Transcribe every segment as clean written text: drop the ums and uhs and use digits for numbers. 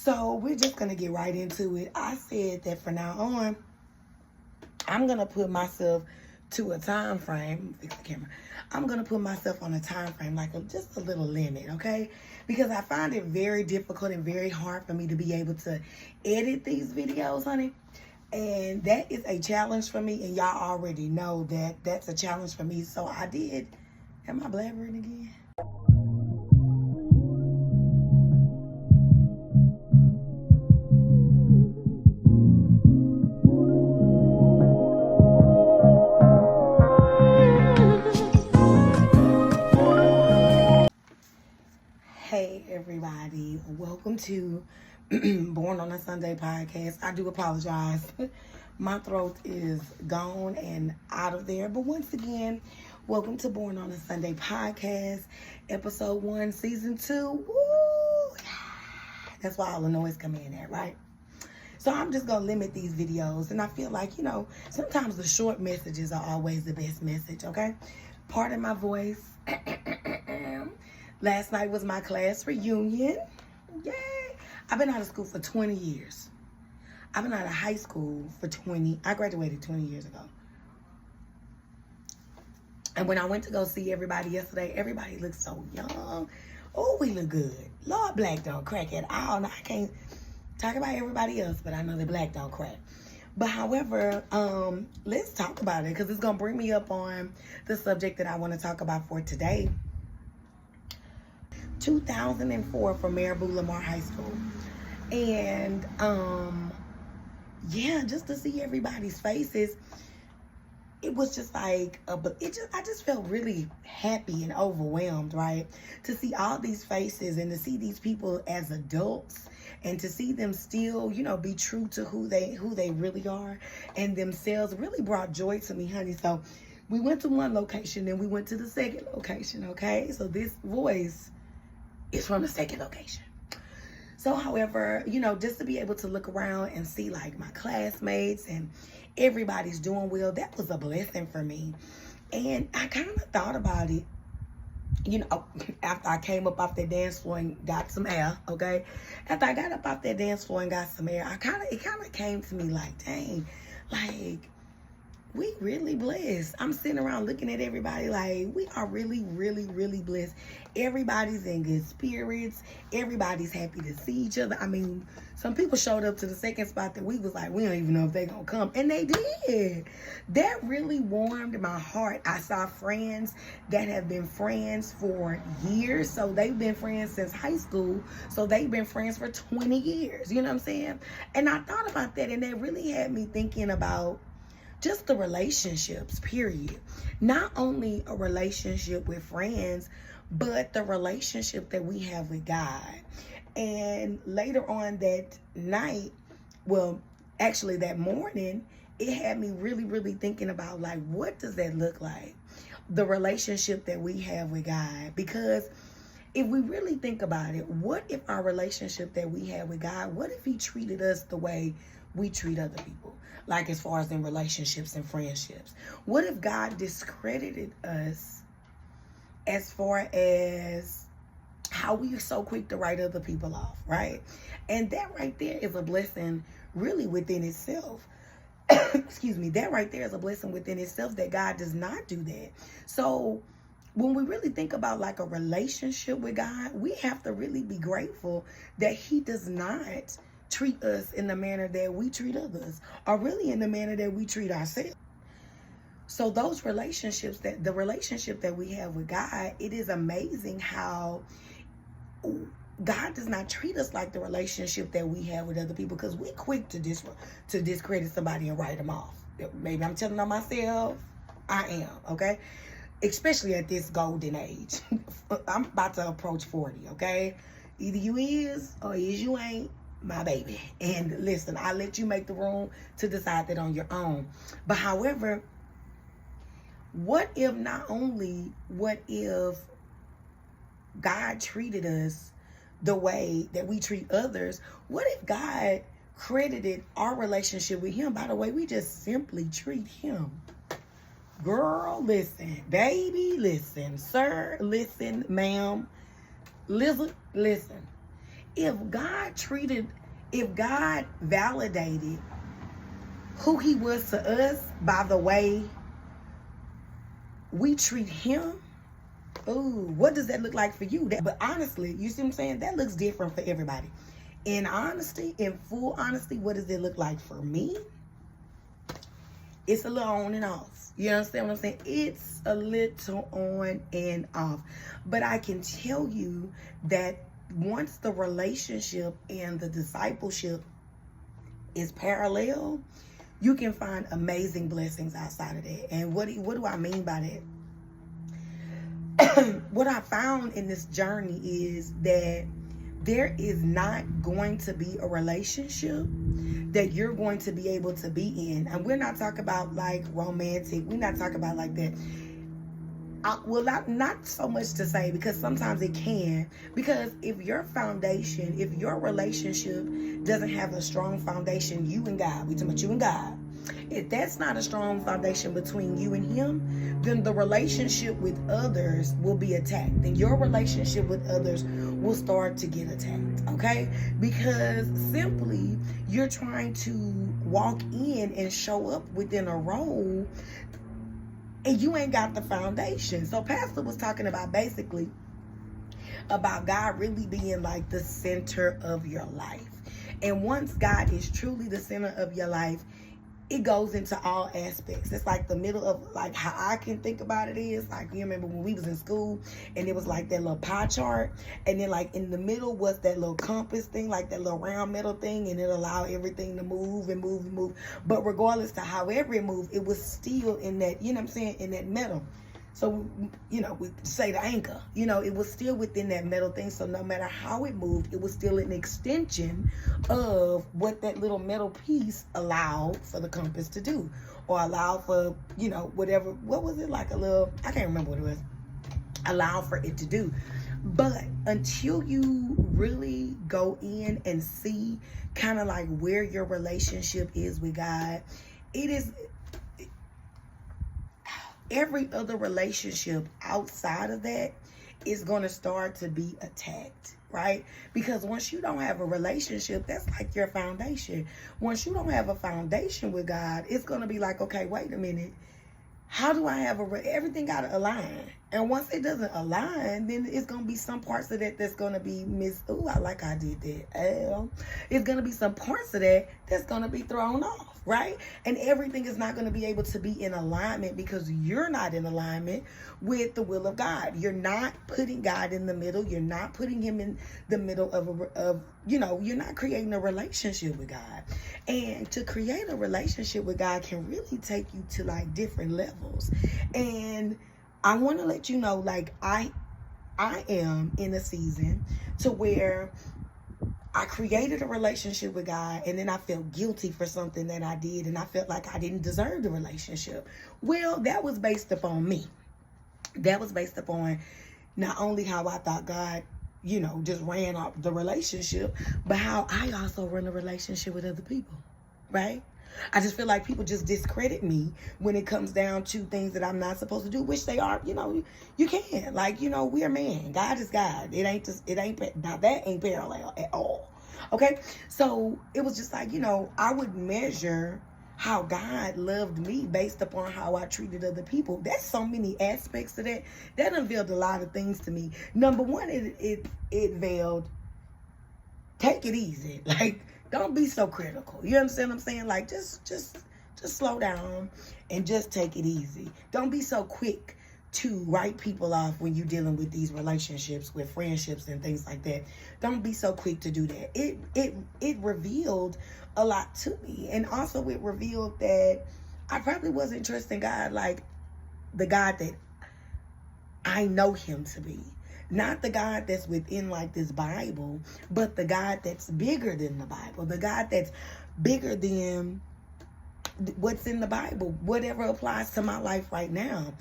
So we're just going to get right into it. I said that from now on, I'm going to put myself to a time frame. Fix the camera. I'm going to put myself on a time frame, like just a little limit, okay? Because I find it very difficult and very hard for me to be able to edit these videos, honey. And that is a challenge for me. And y'all already know that that's a challenge for me. So I did. Am I blabbering again? Hey everybody, welcome to Born on a Sunday podcast. I do apologize. My throat is gone and out of there. But once again, welcome to Born on a Sunday podcast, episode 1, season 2. Woo! That's why all the noise come in there, right? So I'm just going to limit these videos. And I feel like, sometimes the short messages are always the best message, okay? Pardon my voice. Last night was my class reunion. Yay! I've been out of school for 20 years. I've been out of high school for I graduated 20 years ago. And when I went to go see everybody yesterday, everybody looked so young. Oh, we look good. Lord, black don't crack at all. Now, I can't talk about everybody else, but I know that black don't crack. But however, let's talk about it because it's going to bring me up on the subject that I want to talk about for today. 2004 for Marabou Lamar High School. And just to see everybody's faces, it was just like I just felt really happy and overwhelmed, right? To see all these faces and to see these people as adults and to see them still, be true to who they really are and themselves really brought joy to me, honey. So we went to one location and we went to the second location, okay? So this voice is from the second location. So, however, just to be able to look around and see like my classmates and everybody's doing well, that was a blessing for me. And I kind of thought about it, after I came up off that dance floor and got some air, okay? After I got up off that dance floor and got some air, it kind of came to me like, dang, like, we really blessed. I'm sitting around looking at everybody like we are really, really, really blessed. Everybody's in good spirits. Everybody's happy to see each other. I mean, some people showed up to the second spot that we was like, we don't even know if they're going to come. And they did. That really warmed my heart. I saw friends that have been friends for years. So they've been friends since high school. So they've been friends for 20 years. You know what I'm saying? And I thought about that and that really had me thinking about just the relationships, period. Not only a relationship with friends, but the relationship that we have with God. And later on that night, actually that morning, it had me really, really thinking about like, what does that look like? The relationship that we have with God. Because if we really think about it, what if our relationship that we have with God, what if he treated us the way we treat other people? Like as far as in relationships and friendships. What if God discredited us as far as how we are so quick to write other people off, right? And that right there is a blessing really within itself. Excuse me. That right there is a blessing within itself that God does not do that. So when we really think about like a relationship with God, we have to really be grateful that he does not treat us in the manner that we treat others, or really in the manner that we treat ourselves. So those relationships, the relationship that we have with God, it is amazing how God does not treat us like the relationship that we have with other people, because we're quick to discredit somebody and write them off. Maybe I'm telling on myself. I am, okay? Especially at this golden age. I'm about to approach 40, okay? Either you is or is you ain't my baby. And listen, I let you make the room to decide that on your own. But however, what if God treated us the way that we treat others? What if God credited our relationship with him by the way we just simply treat him? Girl, listen. Baby, listen. Sir, listen. Ma'am, listen. If God validated who he was to us by the way we treat him, ooh, what does that look like for you? But honestly, you see what I'm saying? That looks different for everybody. In honesty, in full honesty, what does it look like for me? It's a little on and off. You understand what I'm saying? It's a little on and off. But I can tell you that once the relationship and the discipleship is parallel, you can find amazing blessings outside of that. And what do I mean by that? What I found in this journey is that there is not going to be a relationship that you're going to be able to be in. And we're not talking about like romantic. We're not talking about like that. Well, not so much to say, because sometimes it can. Because if your foundation, if your relationship doesn't have a strong foundation, you and God, we talking about you and God. If that's not a strong foundation between you and him, then the relationship with others will be attacked. Then your relationship with others will start to get attacked, okay? Because simply you're trying to walk in and show up within a role and you ain't got the foundation. So Pastor was talking about basically about God really being like the center of your life. And once God is truly the center of your life, it goes into all aspects. It's like the middle of, like, how I can think about it is, like, you remember when we was in school and it was like that little pie chart, and then like in the middle was that little compass thing, like that little round metal thing, and it allowed everything to move and move and move. But regardless to however it moved, it was still in that, you know what I'm saying, in that metal. So, you know, we say the anchor, you know, it was still within that metal thing. So no matter how it moved, it was still an extension of what that little metal piece allowed for the compass to do, or allowed for, you know, whatever, what was it, like a little, I can't remember what it was, allowed for it to do. But until you really go in and see kind of like where your relationship is with God, it is, every other relationship outside of that is going to start to be attacked, right? Because once you don't have a relationship, that's like your foundation. Once you don't have a foundation with God, it's going to be like, okay, wait a minute. How do I have everything got to align? And once it doesn't align, then it's going to be some parts of that that's going to be oh, I like I did that. It's going to be some parts of that that's going to be thrown off, right? And everything is not going to be able to be in alignment because you're not in alignment with the will of God. You're not putting God in the middle. You're not putting him in the middle of you know, you're not creating a relationship with God. And to create a relationship with God can really take you to like different levels. And I want to let you know, like, I am in a season to where I created a relationship with God, and then I felt guilty for something that I did, and I felt like I didn't deserve the relationship. Well, that was based upon me. That was based upon not only how I thought God, you know, just ran up the relationship, but how I also run a relationship with other people, right? I just feel like people just discredit me when it comes down to things that I'm not supposed to do, which they are, you know, you can. Like, you know, we're man. God is God. Now that ain't parallel at all. Okay? So it was just like, you know, I would measure how God loved me based upon how I treated other people. There's so many aspects to that. That unveiled a lot of things to me. Number one, it veiled, take it easy. Like, don't be so critical. You understand what I'm saying? Like, just slow down and just take it easy. Don't be so quick to write people off when you're dealing with these relationships, with friendships and things like that. Don't be so quick to do that. It revealed a lot to me. And also it revealed that I probably wasn't trusting God like the God that I know him to be. Not the God that's within like this Bible, but the God that's bigger than the Bible. The God that's bigger than what's in the Bible, whatever applies to my life right now.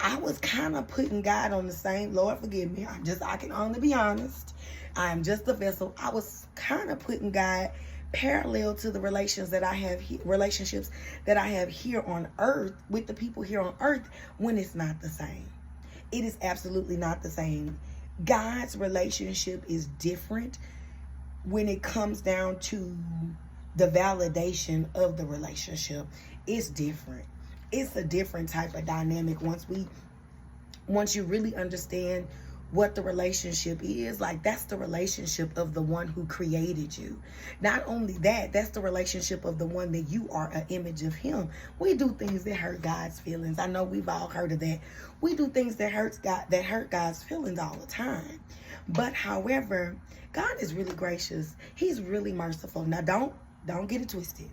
I was kind of putting God on the same, Lord forgive me, I can only be honest. I'm just a vessel. I was kind of putting God parallel to the relationships that I have here on earth with the people here on earth, when it's not the same. It is absolutely not the same. God's relationship is different when it comes down to the validation of the relationship, it's different. It's a different type of dynamic once you really understand what the relationship is. Like, that's the relationship of the one who created you. Not only that, that's the relationship of the one that you are an image of him. We do things that hurt God's feelings. I know we've all heard of that. We do things that hurt God's feelings all the time. But however, God is really gracious. He's really merciful. Now don't get it twisted.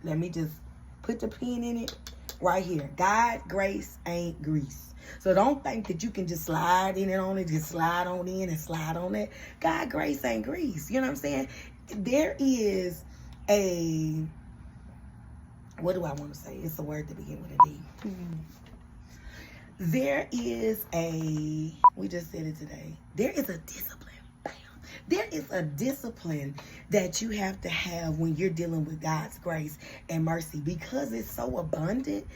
Let me just put the pin in it right here. God grace ain't grease. So don't think that you can just slide in and on it, just slide on in and slide on it. God grace ain't grease. You know what I'm saying? There is what do I want to say? It's a word that begins with a D. There is we just said it today. There is a discipline. There is a discipline that you have to have when you're dealing with God's grace and mercy, because it's so abundant.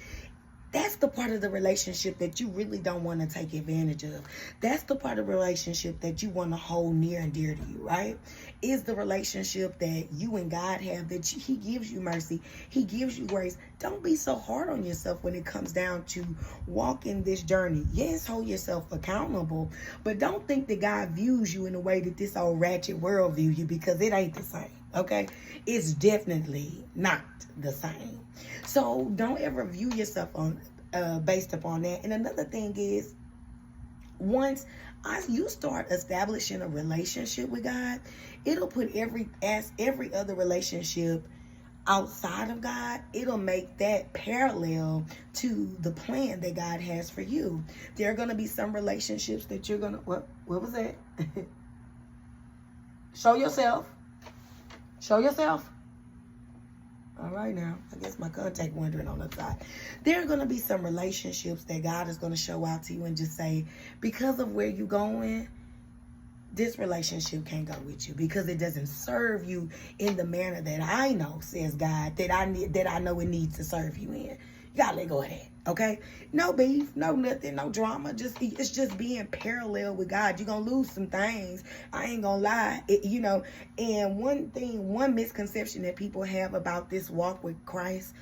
That's the part of the relationship that you really don't want to take advantage of. That's the part of the relationship that you want to hold near and dear to you, right? Is the relationship that you and God have, that he gives you mercy. He gives you grace. Don't be so hard on yourself when it comes down to walking this journey. Yes, hold yourself accountable, but don't think that God views you in a way that this old ratchet world views you, because it ain't the same, okay? It's definitely not the same. So don't ever view yourself on based upon that. And another thing is, once you start establishing a relationship with God, it'll put every other relationship outside of God, it'll make that parallel to the plan that God has for you. There are going to be some relationships that you're going to, what was that? Show yourself. Show yourself. All right now, I guess my contact wandering on the side. There are going to be some relationships that God is going to show out to you and just say, because of where you're going, this relationship can't go with you, because it doesn't serve you in the manner that I know, says God, that I know it needs to serve you in. You gotta let go of that, okay? No beef, no nothing, no drama. It's just being parallel with God. You're gonna lose some things. I ain't gonna lie, And one misconception that people have about this walk with Christ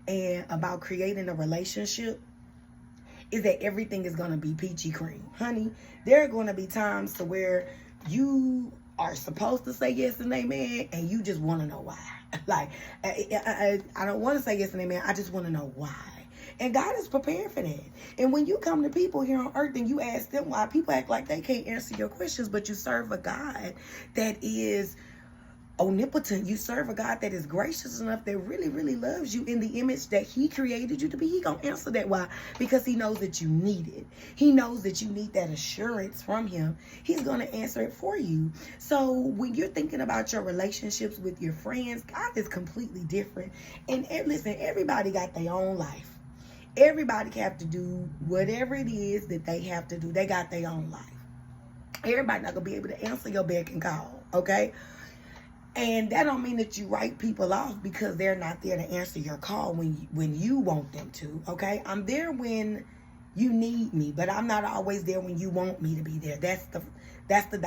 and about creating a relationship is that everything is gonna be peachy cream, honey. There are gonna be times to where you are supposed to say yes and amen, and you just want to know why. Like, I don't want to say yes and amen. I just want to know why. And God is prepared for that. And when you come to people here on earth and you ask them why, people act like they can't answer your questions, but you serve a God that is omnipotent. You serve a God that is gracious enough, that really, really loves you in the image that he created you to be. He gonna answer that why, because he knows that you need it. He knows that you need that assurance from him. He's gonna answer it for you. So when you're thinking about your relationships with your friends, God is completely different. And listen, everybody got their own life. Everybody have to do whatever it is that they have to do. They got their own life. Everybody not gonna be able to answer your beck and call, okay? And that don't mean that you write people off because they're not there to answer your call when you want them to, okay? I'm there when you need me, but I'm not always there when you want me to be there. That's the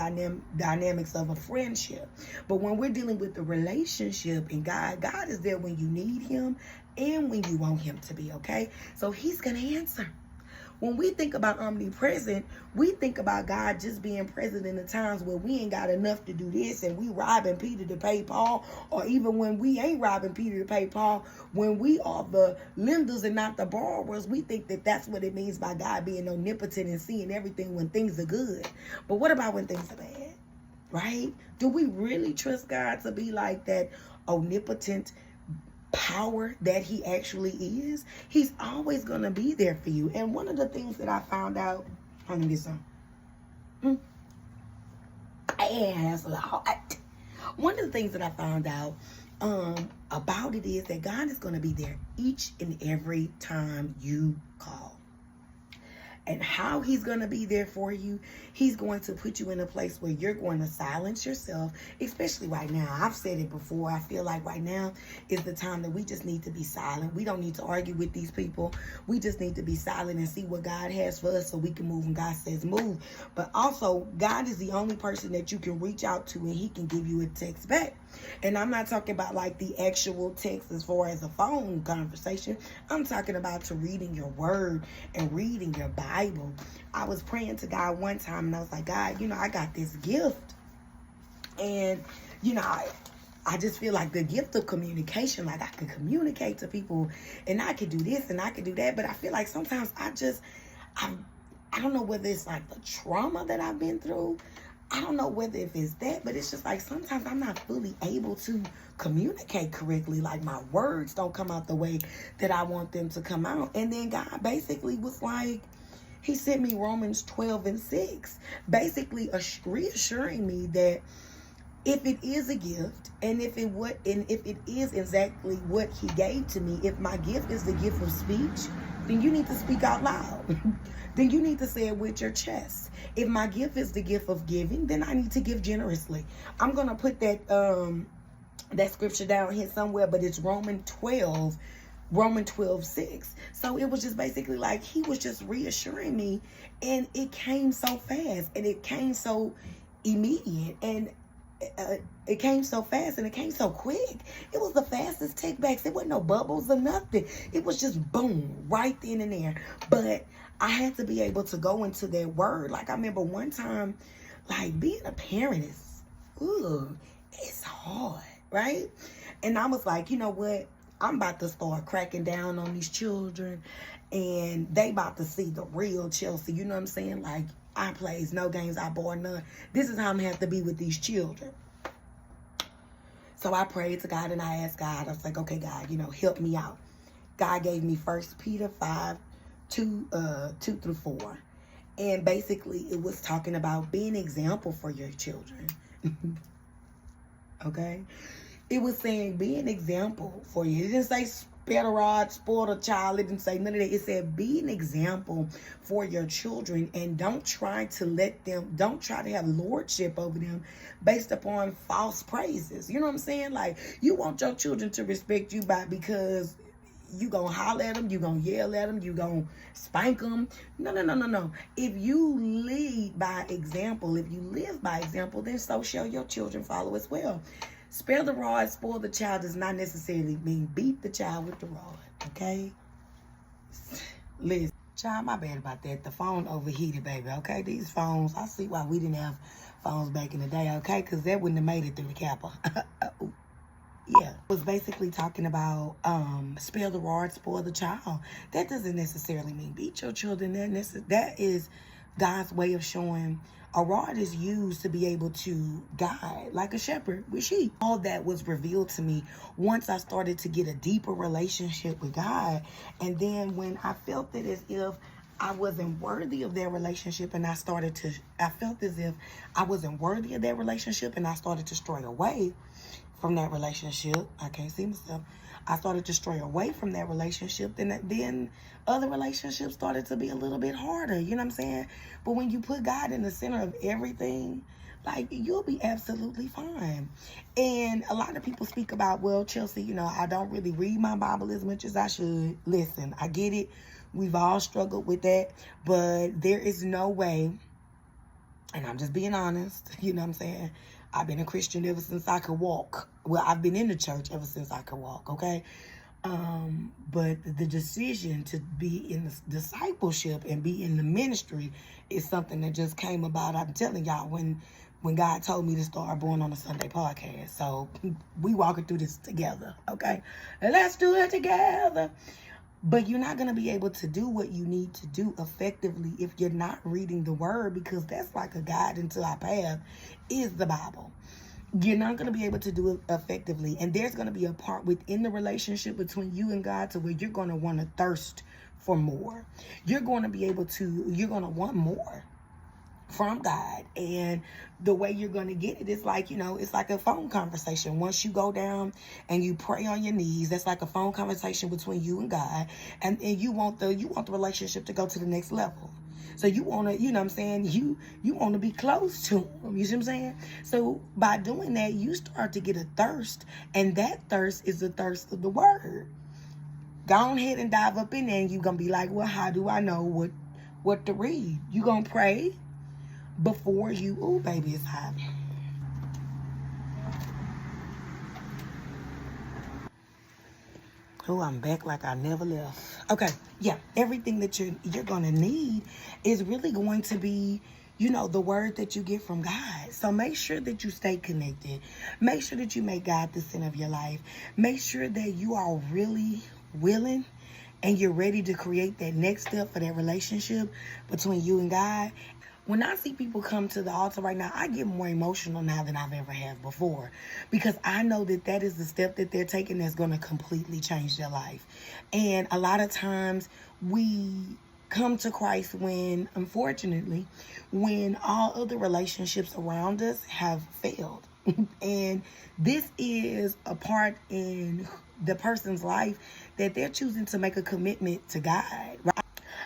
dynamics of a friendship. But when we're dealing with the relationship and God is there when you need him and when you want him to be, okay? So he's going to answer. When we think about omnipresent, we think about God just being present in the times where we ain't got enough to do this and we robbing Peter to pay Paul, or even when we ain't robbing Peter to pay Paul, when we are the lenders and not the borrowers. We think that that's what it means by God being omnipotent and seeing everything when things are good. But what about when things are bad, right? Do we really trust God to be like that omnipotent power that he actually is? He's always going to be there for you. And one of the things that I found out, I'm gonna get some. That's a lot. One of the things that I found out about it is that God is going to be there each and every time you call. And how he's going to be there for you, he's going to put you in a place where you're going to silence yourself, especially right now. I've said it before. I feel like right now is the time that we just need to be silent. We don't need to argue with these people. We just need to be silent and see what God has for us so we can move when God says move. But also, God is the only person that you can reach out to and he can give you a text back. And I'm not talking about like the actual text as far as a phone conversation. I'm talking about to reading your word and reading your Bible. I was praying to God one time and I was like, God, I got this gift. And, I just feel like the gift of communication, like I could communicate to people and I could do this and I could do that. But I feel like sometimes I don't know whether it's like the trauma that I've been through. I don't know whether if it's that, but it's just like sometimes I'm not fully able to communicate correctly. Like my words don't come out the way that I want them to come out. And then God basically was like, he sent me Romans 12:6, basically reassuring me that if it is a gift, and if it is exactly what he gave to me, if my gift is the gift of speech, then you need to speak out loud. Then you need to say it with your chest. If my gift is the gift of giving, then I need to give generously. I'm gonna put that scripture down here somewhere, but it's Romans 12:6. So it was just basically like he was just reassuring me, and it came so fast and it came so immediate, and it came so fast and it came so quick. It was the fastest take backs. It wasn't no bubbles or nothing. It was just boom, right then and there. But I had to be able to go into that word. Like I remember one time, like being a parent is, it's hard, right? And I was like, you know what? I'm about to start cracking down on these children, and they about to see the real Chelsea. You know what I'm saying? Like, I plays no games, I bore none. This is how I'm going to have to be with these children. So I prayed to God and I asked God, I was like, okay, God, help me out. God gave me 1 Peter 5:2-4. And basically it was talking about being an example for your children. Okay? It was saying be an example for you. It didn't say spare the rod, spoil the child. It didn't say none of that. It said be an example for your children, and don't try to have lordship over them based upon false praises. You know what I'm saying? Like, you want your children to respect you because you gonna holler at them, you gonna yell at them, you gonna spank them. No. If you lead by example, if you live by example, then so shall your children follow as well. Spare the rod, spoil the child does not necessarily mean beat the child with the rod, okay? Listen, child, my bad about that. The phone overheated, baby, okay? These phones, I see why we didn't have phones back in the day, okay? Because that wouldn't have made it through the Kappa. Yeah, it was basically talking about spare the rod, spoil the child. That doesn't necessarily mean beat your children. That is God's way of showing. A rod is used to be able to guide, like a shepherd with sheep. All that was revealed to me once I started to get a deeper relationship with God. And then when I felt that as if I wasn't worthy of that relationship, and I felt as if I wasn't worthy of that relationship, and I started to stray away from that relationship. I can't see myself. I started to stray away from that relationship. Then other relationships started to be a little bit harder. You know what I'm saying? But when you put God in the center of everything, like, you'll be absolutely fine. And a lot of people speak about, well, Chelsea, I don't really read my Bible as much as I should. Listen, I get it. We've all struggled with that. But there is no way, and I'm just being honest, you know what I'm saying? I've been a Christian ever since I could walk. Well, I've been in the church ever since I could walk, okay? But the decision to be in the discipleship and be in the ministry is something that just came about. I'm telling y'all, when God told me to start Born on a Sunday podcast. So we walking through this together, okay? And let's do it together. But you're not going to be able to do what you need to do effectively if you're not reading the word, because that's like a guide into our path is the Bible. You're not going to be able to do it effectively. And there's going to be a part within the relationship between you and God to where you're going to want to thirst for more. You're going to want more from God. And the way you're going to get it is like, it's like a phone conversation. Once you go down and you pray on your knees, that's like a phone conversation between you and God. And you want the relationship to go to the next level. So you want to, you know what I'm saying? You want to be close to him. You see what I'm saying? So by doing that, you start to get a thirst. And that thirst is the thirst of the word. Go ahead and dive up in there and you're going to be like, well, how do I know what to read? You going to pray before you, oh, baby, it's hot. Oh, I'm back like I never left. Okay, yeah, everything that you're going to need is really going to be, you know, the word that you get from God. So make sure that you stay connected. Make sure that you make God the center of your life. Make sure that you are really willing and you're ready to create that next step for that relationship between you and God. When I see people come to the altar right now, I get more emotional now than I've ever have before, because I know that that is the step that they're taking that's going to completely change their life. And a lot of times we come to Christ when, unfortunately, when all other relationships around us have failed. And this is a part in the person's life that they're choosing to make a commitment to God, right?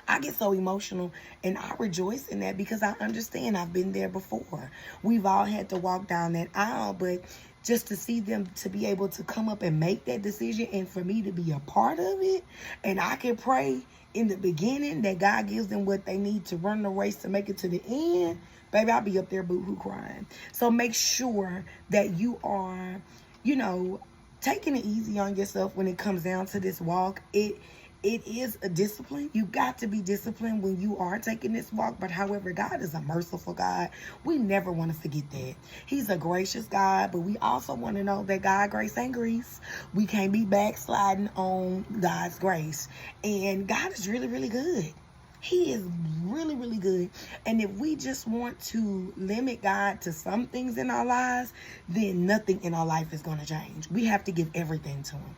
I get so emotional and I rejoice in that because I understand I've been there before. We've all had to walk down that aisle, but just to see them to be able to come up and make that decision and for me to be a part of it, and I can pray in the beginning that God gives them what they need to run the race to make it to the end, baby, I'll be up there boo-hoo crying. So make sure that you are, you know, taking it easy on yourself when it comes down to this walk. It is a discipline. You got to be disciplined when you are taking this walk. But however, God is a merciful God. We never want to forget that. He's a gracious God, but we also want to know that God grace ain't grease. We can't be backsliding on God's grace. And God is really, really good. He is really, really good. And if we just want to limit God to some things in our lives, then nothing in our life is going to change. We have to give everything to him.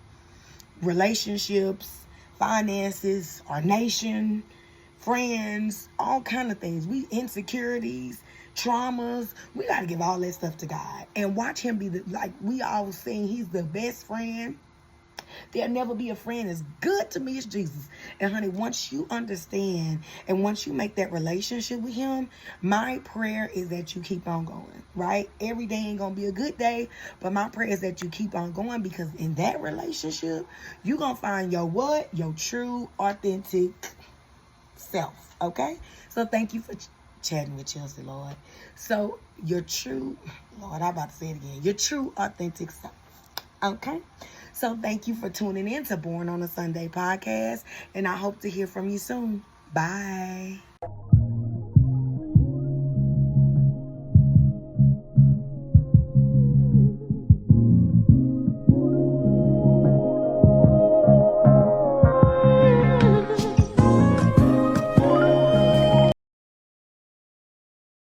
Relationships, finances, our nation, friends, all kind of things. We insecurities, traumas. We got to give all that stuff to God and watch him be like we always saying, he's the best friend. There'll never be a friend as good to me as Jesus. And honey, once you understand and once you make that relationship with him, my prayer is that you keep on going, right? Every day ain't gonna be a good day, but my prayer is that you keep on going, because in that relationship, you're gonna find your what? Your true, authentic self, okay? So thank you for chatting with Chelsea, Lord. So your true, Lord, I'm about to say it again, your true, authentic self, okay? So thank you for tuning in to Born on a Sunday podcast, and I hope to hear from you soon. Bye.